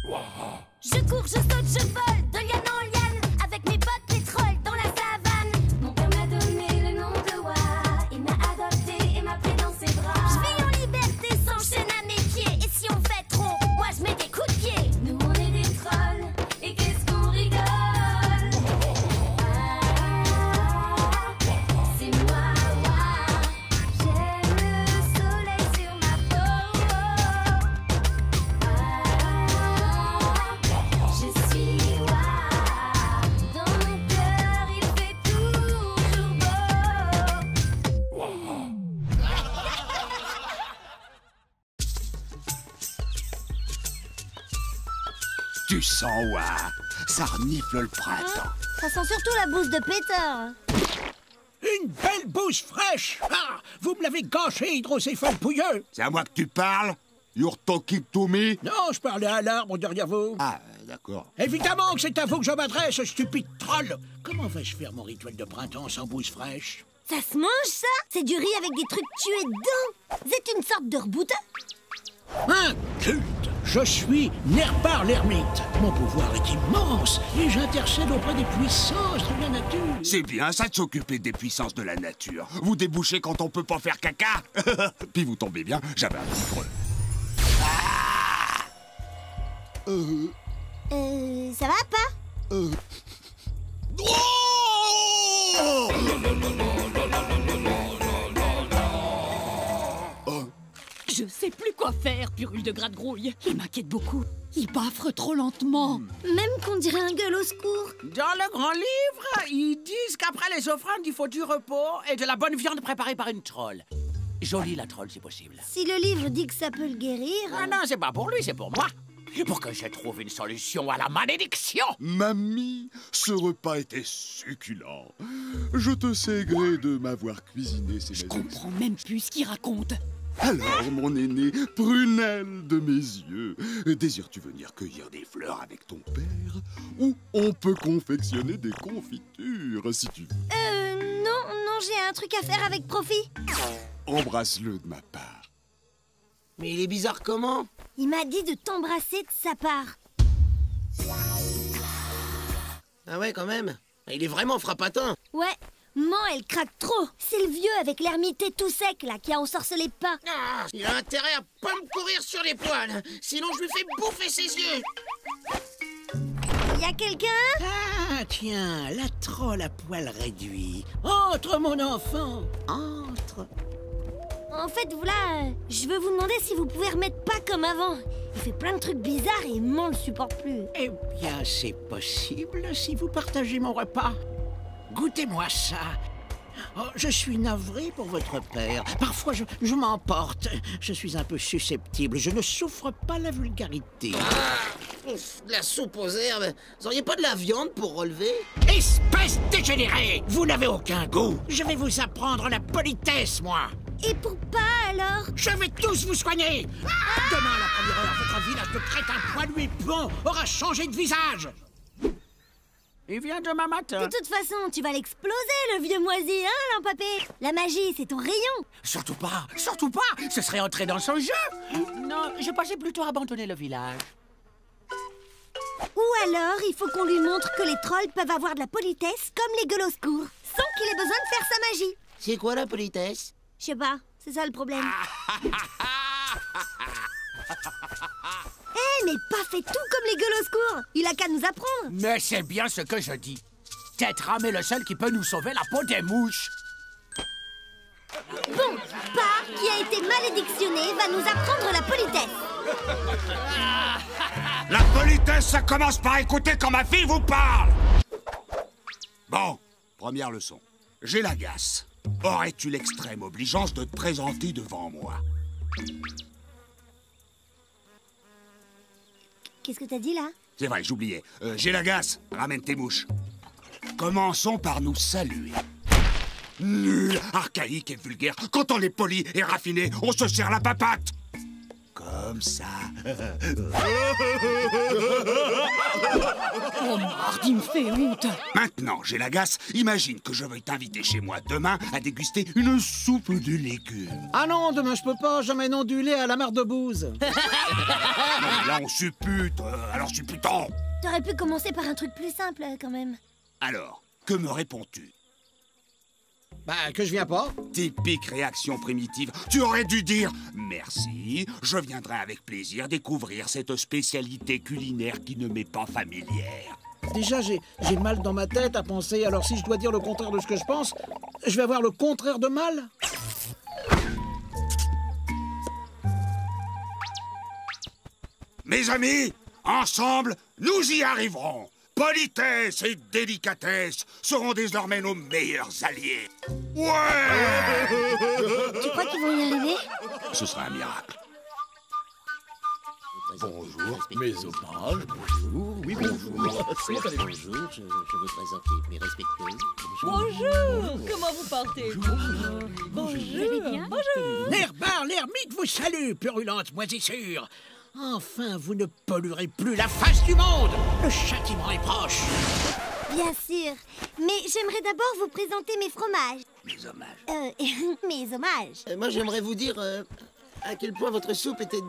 Je cours, je saute, je vole, de liane en liane, avec mes potes les trolls dans la savane. Mon père m'a donné le nom de Wa, il m'a adopté et m'a pris dans ses bras. Je vis en liberté sans chaîne à mes pieds, et si on fait trop, moi je mets des coups de pied. Nous on est des trolls, et qu'est-ce qu'on rigole. C'est moi, Wa, j'aime le soleil sur ma peau. Je suis Wa, dans mon cœur il fait toujours beau. Tu sens, Wa, ça renifle le printemps. Ça sent surtout la bouse de Peter. Une belle bouse fraîche. Ah, vous me l'avez gâché, hydrocéphale pouilleux. C'est à moi que tu parles? You're talking to me? Non, je parlais à l'arbre derrière vous. Ah, d'accord. Évidemment que c'est à vous que je m'adresse, stupide troll. Comment vais-je faire mon rituel de printemps sans bouse fraîche? Ça se mange, ça? C'est du riz avec des trucs tués dedans. C'est une sorte de rebouteux. Un culte. Je suis Nerbar l'ermite. Mon pouvoir est immense et j'intercède auprès des puissances de la nature. C'est bien ça de s'occuper des puissances de la nature. Vous débouchez quand on peut pas faire caca. Puis vous tombez bien, j'avais un livre. Ça va pas? Je sais plus quoi faire, Purule de Gratte-Grouille. Il m'inquiète beaucoup. Il baffre trop lentement. Même qu'on dirait un gueule au secours. Dans le grand livre, ils disent qu'après les offrandes, il faut du repos et de la bonne viande préparée par une troll. Jolie la troll, si possible. Si le livre dit que ça peut le guérir... Ah non, c'est pas pour lui, c'est pour moi. Pour que je trouve une solution à la malédiction. Mamie, ce repas était succulent. Je te sais gré de m'avoir cuisiné ces Je mets. comprends même plus ce qu'il raconte. Alors, mon aîné, prunelle de mes yeux, désires-tu venir cueillir des fleurs avec ton père? Ou on peut confectionner des confitures, si tu veux. Non, j'ai un truc à faire avec Profit. Embrasse-le de ma part. Mais il est bizarre comment? Il m'a dit de t'embrasser de sa part. Ah ouais, quand même. Il est vraiment frappatin. Ouais, maman, elle craque trop. C'est le vieux avec l'ermité tout sec, là, qui a ensorcelé pas. Ah, il a intérêt à pas me courir sur les poils. Sinon, je lui fais bouffer ses yeux. Y a quelqu'un? Ah, tiens, la troll à poil réduit. Entre, mon enfant, entre. En fait, voilà, je veux vous demander si vous pouvez remettre pas comme avant. Il fait plein de trucs bizarres et maman le supporte plus. Eh bien, c'est possible si vous partagez mon repas. Goûtez-moi ça. Oh, je suis navré pour votre père. Parfois, je m'emporte. Je suis un peu susceptible. Je ne souffre pas la vulgarité. Ouf, de la soupe aux herbes. Vous auriez pas de la viande pour relever? Espèce dégénérée! Vous n'avez aucun goût. Je vais vous apprendre la politesse, moi. Et pour pas, alors? Je vais tous vous soigner. Demain, à la première heure, votre village de crétins poilus et puants aura changé de visage. Il vient demain matin. De toute façon, tu vas l'exploser, le vieux moisi, hein, Lampapé? La magie, c'est ton rayon. Surtout pas, ce serait entrer dans son jeu. Non, je pensais plutôt abandonner le village. Ou alors, il faut qu'on lui montre que les trolls peuvent avoir de la politesse comme les gueules au secours, sans qu'il ait besoin de faire sa magie. C'est quoi la politesse? Je sais pas, c'est ça le problème. Eh, mais pas fait tout comme les gueules au secours. Il a qu'à nous apprendre. Mais c'est bien ce que je dis. Tétram est le seul qui peut nous sauver la peau des mouches. Bon, Pa, qui a été malédictionné, va nous apprendre la politesse. La politesse, ça commence par écouter quand ma fille vous parle. Bon, première leçon. J'ai l'agace. Aurais-tu l'extrême obligeance de te présenter devant moi? Qu'est-ce que t'as dit, là? C'est vrai, j'oubliais. J'ai l'agace. Ramène tes mouches. Commençons par nous saluer. Nul, archaïque et vulgaire. Quand on est poli et raffiné, on se serre la papate. Comme ça. Oh, mardi, il me fait honte. Maintenant, j'ai l'agace. Imagine que je veuille t'inviter chez moi demain à déguster une soupe de légumes. Ah non, demain je peux pas, j'emmène ondulé à la mare de bouse. Non, là, on suppute, alors supputons. T'aurais pu commencer par un truc plus simple, quand même. Alors, que me réponds-tu? Bah, que je viens pas. Typique réaction primitive. Tu aurais dû dire « Merci, je viendrai avec plaisir découvrir cette spécialité culinaire qui ne m'est pas familière. » Déjà, j'ai mal dans ma tête à penser, alors si je dois dire le contraire de ce que je pense, je vais avoir le contraire de mal. Mes amis, ensemble, nous y arriverons. Politesse et délicatesse seront désormais nos meilleurs alliés. Ouais! Tu crois qu'ils vont y arriver? Ce sera un miracle. Bonjour, mes hommages, bonjour, oui bonjour. Bonjour, je vous présente mes respectueuses. Bonjour. Comment vous portez-vous? Bonjour. Bonjour. L'ermite vous salue, purulente moisissure. Enfin, vous ne polluerez plus la face du monde. Le châtiment est proche. Bien sûr. Mais j'aimerais d'abord vous présenter mes fromages. Mes hommages. Mes hommages. Moi, j'aimerais vous dire à quel point votre soupe était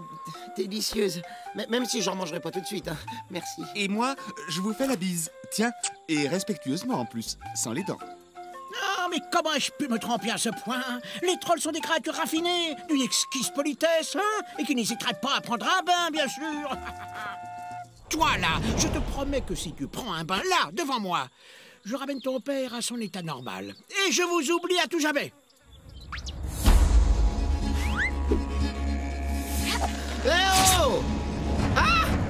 délicieuse. Même si j'en mangerai pas tout de suite, hein. Merci. Et moi, je vous fais la bise. Tiens, et respectueusement en plus, sans les dents. Ah, mais comment ai-je pu me tromper à ce point? Les trolls sont des créatures raffinées, d'une exquise politesse, hein, et qui n'hésiteraient pas à prendre un bain, bien sûr. Toi, là, je te promets que si tu prends un bain là, devant moi, je ramène ton père à son état normal. Et je vous oublie à tout jamais. Eh oh!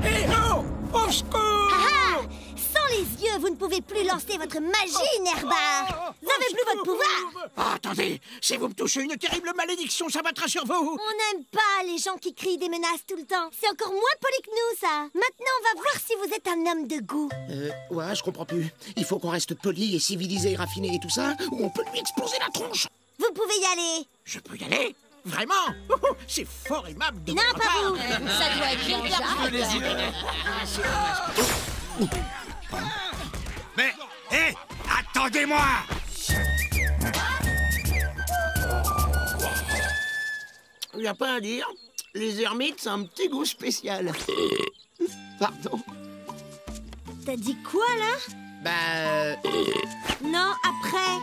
Hé oh! Au secours! Ah! Sans les yeux, vous ne pouvez plus lancer votre magie, Nerba. Vous n'avez plus votre pouvoir. Ah, attendez, si vous me touchez, une terrible malédiction s'abattra sur vous. On n'aime pas les gens qui crient des menaces tout le temps. C'est encore moins poli que nous, ça. Maintenant, on va voir si vous êtes un homme de goût. Ouais, je comprends plus. Il faut qu'on reste poli et civilisé et raffiné et tout ça, ou on peut lui exploser la tronche. Vous pouvez y aller. Je peux y aller? Vraiment? C'est fort aimable de Non, votre pas part. vous. Ça doit être Jean-Jacques. Mais, hé, attendez-moi! Y a pas à dire. Les ermites, c'est un petit goût spécial. Pardon. T'as dit quoi, là? Bah... Non, après.